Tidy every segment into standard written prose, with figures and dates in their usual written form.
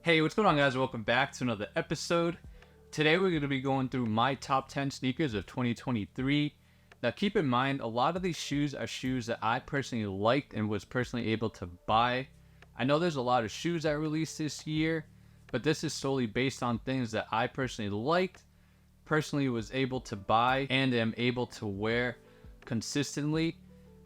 Hey, what's going on, guys? Welcome back to another episode. Today we're going to be going through my top 10 sneakers of 2023. Now keep in mind, a lot of these shoes are shoes that I personally liked and was personally able to buy. I know there's a lot of shoes that released this year, but this is solely based on things that I personally liked, personally was able to buy, and am able to wear consistently.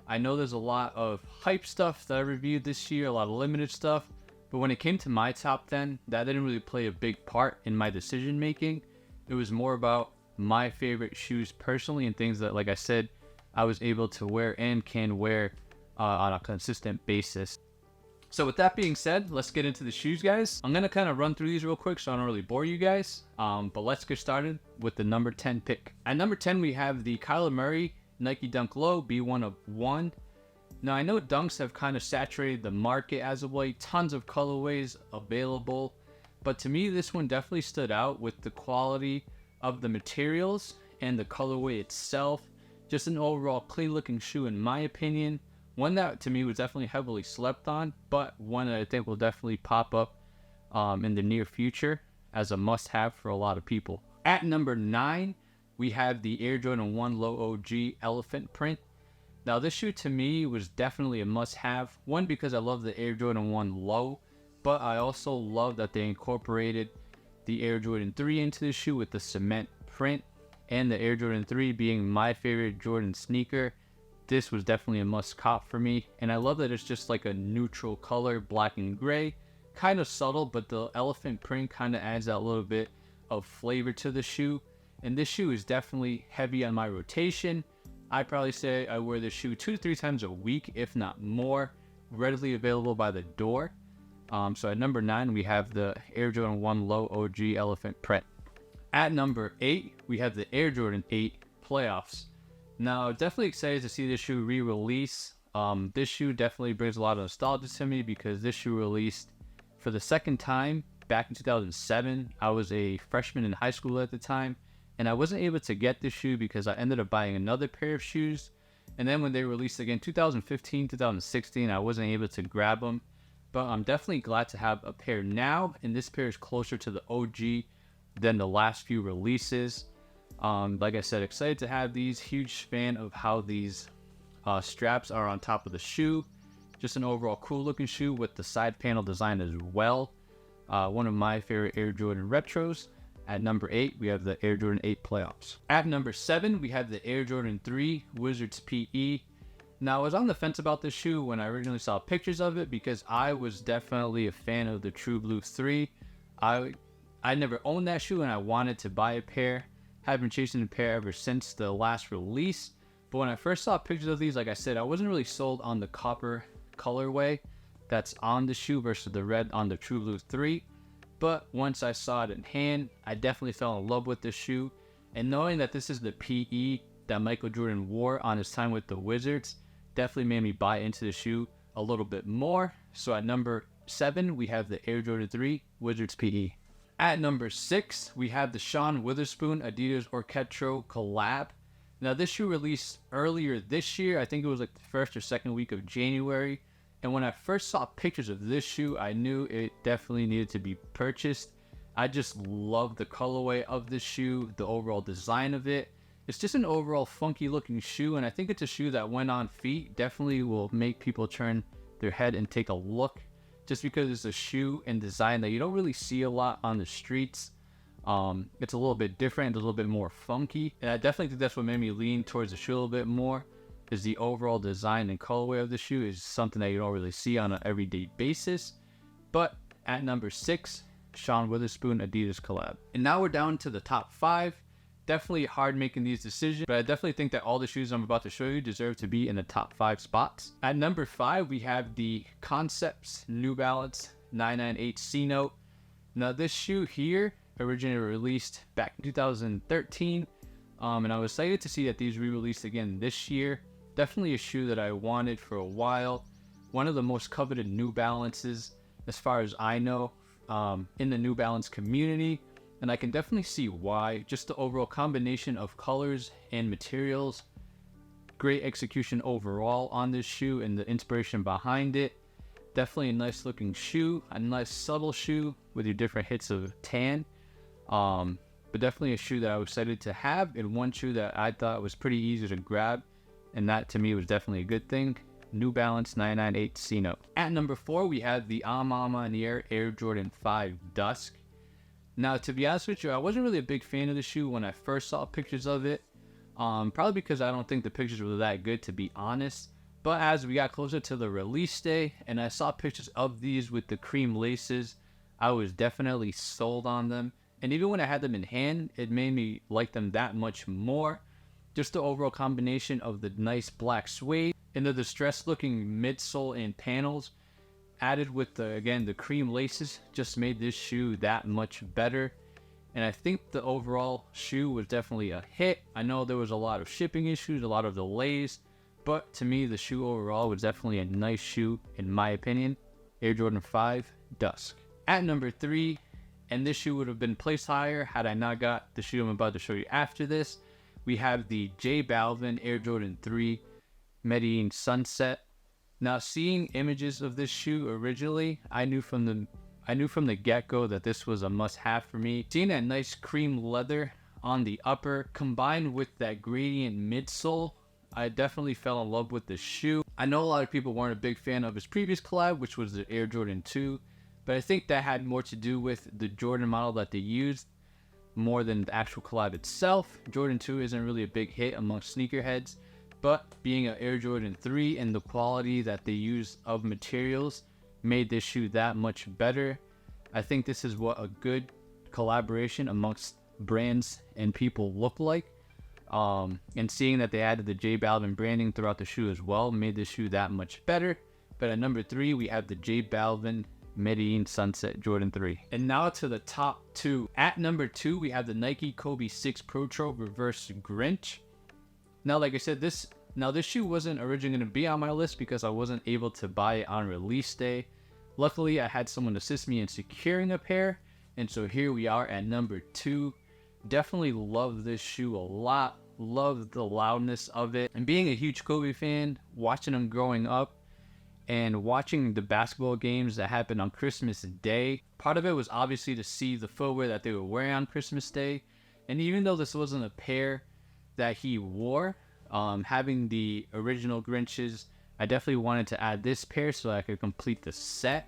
I know there's a lot of hype stuff that I reviewed this year, a lot of limited stuff. But when it came to my top 10, that didn't really play a big part in my decision making. It was more about my favorite shoes personally and things that, like I said, I was able to wear and can wear on a consistent basis. So with that being said, let's get into the shoes, guys. I'm going to kind of run through these real quick so I don't really bore you guys. But let's get started with the number 10 pick. At number 10, we have the Kyler Murray Nike Dunk Low B1 of 1. Now, I know dunks have kind of saturated the market as of late, tons of colorways available, but to me, this one definitely stood out with the quality of the materials and the colorway itself. Just an overall clean looking shoe in my opinion. One that to me was definitely heavily slept on, but one that I think will definitely pop up in the near future as a must have for a lot of people. At number 9, we have the Air Jordan 1 Low OG elephant print. Now, this shoe to me was definitely a must-have. One, because I love the Air Jordan 1 Low, but I also love that they incorporated the Air Jordan 3 into the shoe with the cement print, and the Air Jordan 3 being my favorite Jordan sneaker. This was definitely a must-cop for me, and I love that it's just like a neutral color, black and gray. Kind of subtle, but the elephant print kind of adds that little bit of flavor to the shoe, and this shoe is definitely heavy on my rotation. I'd probably say I wear this shoe 2 to 3 times a week, if not more, readily available by the door. So at number 9, we have the Air Jordan 1 Low OG elephant print. At number 8, we have the Air Jordan 8 Playoffs. Now, definitely excited to see this shoe re-release. This shoe definitely brings a lot of nostalgia to me because this shoe released for the second time back in 2007. I was a freshman in high school at the time, and I wasn't able to get this shoe because I ended up buying another pair of shoes. And then when they released again, 2015, 2016, I wasn't able to grab them. But I'm definitely glad to have a pair now. And this pair is closer to the OG than the last few releases. Like I said, excited to have these. Huge fan of how these straps are on top of the shoe. Just an overall cool looking shoe with the side panel design as well. One of my favorite Air Jordan retros. At number 8, we have the Air Jordan 8 Playoffs. At number 7, we have the Air Jordan 3 Wizards PE. Now, I was on the fence about this shoe when I originally saw pictures of it because I was definitely a fan of the True Blue 3. I never owned that shoe and I wanted to buy a pair. Have been chasing a pair ever since the last release. But when I first saw pictures of these, like I said, I wasn't really sold on the copper colorway that's on the shoe versus the red on the True Blue 3. But once I saw it in hand, I definitely fell in love with the shoe. And knowing that this is the PE that Michael Jordan wore on his time with the Wizards definitely made me buy into the shoe a little bit more. So at number 7, we have the Air Jordan 3 Wizards PE. At number 6, we have the Sha Witherspoon Adidas Orchestro collab. Now, this shoe released earlier this year. I think it was like the first or second week of January. And when I first saw pictures of this shoe, I knew it definitely needed to be purchased. I just love the colorway of this shoe, the overall design of it. It's just an overall funky looking shoe, and I think it's a shoe that when on feet definitely will make people turn their head and take a look, just because it's a shoe and design that you don't really see a lot on the streets. It's a little bit different, a little bit more funky, and I definitely think that's what made me lean towards the shoe a little bit more. Is the overall design and colorway of the shoe is something that you don't really see on an everyday basis. But at number 6, Sha Witherspoon Adidas collab. And now we're down to the top 5. Definitely hard making these decisions, but I definitely think that all the shoes I'm about to show you deserve to be in the top 5 spots. At number 5, we have the Concepts New Balance 998 C-Note. Now, this shoe here originally released back in 2013, and I was excited to see that these re-released again this year. Definitely a shoe that I wanted for a while. One of the most coveted New Balances, as far as I know, in the New Balance community. And I can definitely see why. Just the overall combination of colors and materials. Great execution overall on this shoe and the inspiration behind it. Definitely a nice looking shoe, a nice subtle shoe with your different hits of tan. But definitely a shoe that I was excited to have, and one shoe that I thought was pretty easy to grab, and that to me was definitely a good thing. New Balance 998 Cino. At number 4, we have the A Ma Maniére Air Jordan 5 Dusk. Now, to be honest with you, I wasn't really a big fan of the shoe when I first saw pictures of it. Probably because I don't think the pictures were that good, to be honest. But as we got closer to the release day and I saw pictures of these with the cream laces, I was definitely sold on them. And even when I had them in hand, it made me like them that much more. Just the overall combination of the nice black suede and the distressed looking midsole and panels added with the cream laces just made this shoe that much better. And I think the overall shoe was definitely a hit. I know there was a lot of shipping issues, a lot of delays, but to me the shoe overall was definitely a nice shoe in my opinion. Air Jordan 5 Dusk. At number 3, and this shoe would have been placed higher had I not got the shoe I'm about to show you after this, we have the J Balvin Air Jordan 3 Medine Sunset. Now, seeing images of this shoe originally, I knew from the get-go that this was a must-have for me. Seeing that nice cream leather on the upper combined with that gradient midsole, I definitely fell in love with the shoe. I know a lot of people weren't a big fan of his previous collab, which was the Air Jordan 2, but I think that had more to do with the Jordan model that they used more than the actual collab itself. Jordan 2 isn't really a big hit amongst sneakerheads, but being an Air Jordan 3 and the quality that they use of materials made this shoe that much better. I think this is what a good collaboration amongst brands and people look like. And seeing that they added the J Balvin branding throughout the shoe as well made this shoe that much better. But at number 3, we have the J Balvin Medine Sunset Jordan 3. And now to the top 2. At number 2, we have the Nike Kobe 6 Protro Reverse Grinch. Now, like I said, this shoe wasn't originally going to be on my list because I wasn't able to buy it on release day. Luckily, I had someone assist me in securing a pair, and so here we are at number 2. Definitely love this shoe a lot. Love the loudness of it. And being a huge Kobe fan, watching him growing up, and watching the basketball games that happened on Christmas Day, part of it was obviously to see the footwear that they were wearing on Christmas Day. And even though this wasn't a pair that he wore, having the original Grinches, I definitely wanted to add this pair so I could complete the set.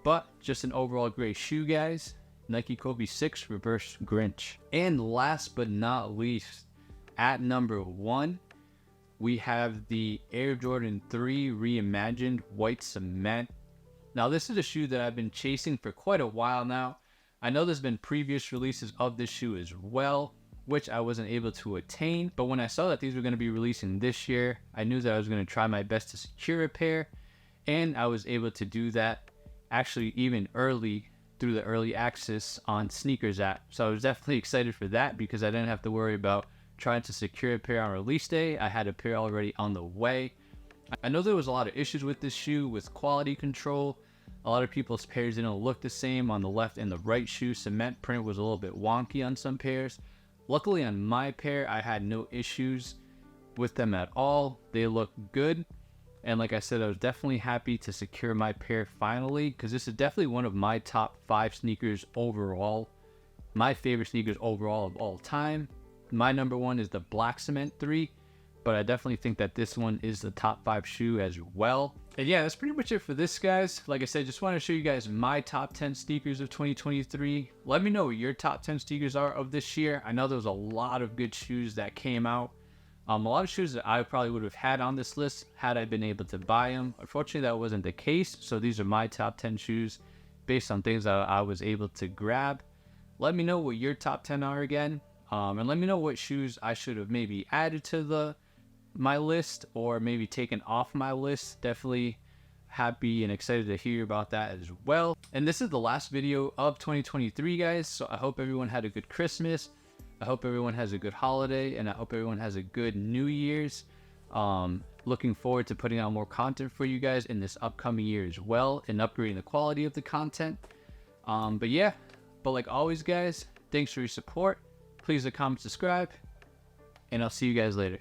But just an overall great shoe, guys. Nike Kobe 6 Reverse Grinch. And last but not least, at number 1, we have the Air Jordan 3 Reimagined White Cement. Now, this is a shoe that I've been chasing for quite a while now. I know there's been previous releases of this shoe as well, which I wasn't able to attain. But when I saw that these were going to be releasing this year, I knew that I was going to try my best to secure a pair. And I was able to do that actually even early through the early access on Sneakers app. So I was definitely excited for that because I didn't have to worry about trying to secure a pair on release day. I had a pair already on the way. I know there was a lot of issues with this shoe with quality control. A lot of people's pairs didn't look the same on the left and the right shoe. Cement print was a little bit wonky on some pairs. Luckily on my pair, I had no issues with them at all. They look good. And like I said, I was definitely happy to secure my pair finally because this is definitely one of my top 5 sneakers overall. My favorite sneakers overall of all time. My number 1 is the Black Cement 3, but I definitely think that this one is the top 5 shoe as well. And yeah, that's pretty much it for this, guys. Like I said, just want to show you guys my top 10 sneakers of 2023. Let me know what your top 10 sneakers are of this year. I know there was a lot of good shoes that came out. A lot of shoes that I probably would have had on this list had I been able to buy them. Unfortunately, that wasn't the case. So these are my top 10 shoes based on things that I was able to grab. Let me know what your top 10 are again. And let me know what shoes I should have maybe added to my list or maybe taken off my list. Definitely happy and excited to hear about that as well. And this is the last video of 2023, guys. So I hope everyone had a good Christmas. I hope everyone has a good holiday, and I hope everyone has a good New Year's. Looking forward to putting out more content for you guys in this upcoming year as well and upgrading the quality of the content. But like always, guys, thanks for your support. Please like, comment, subscribe, and I'll see you guys later.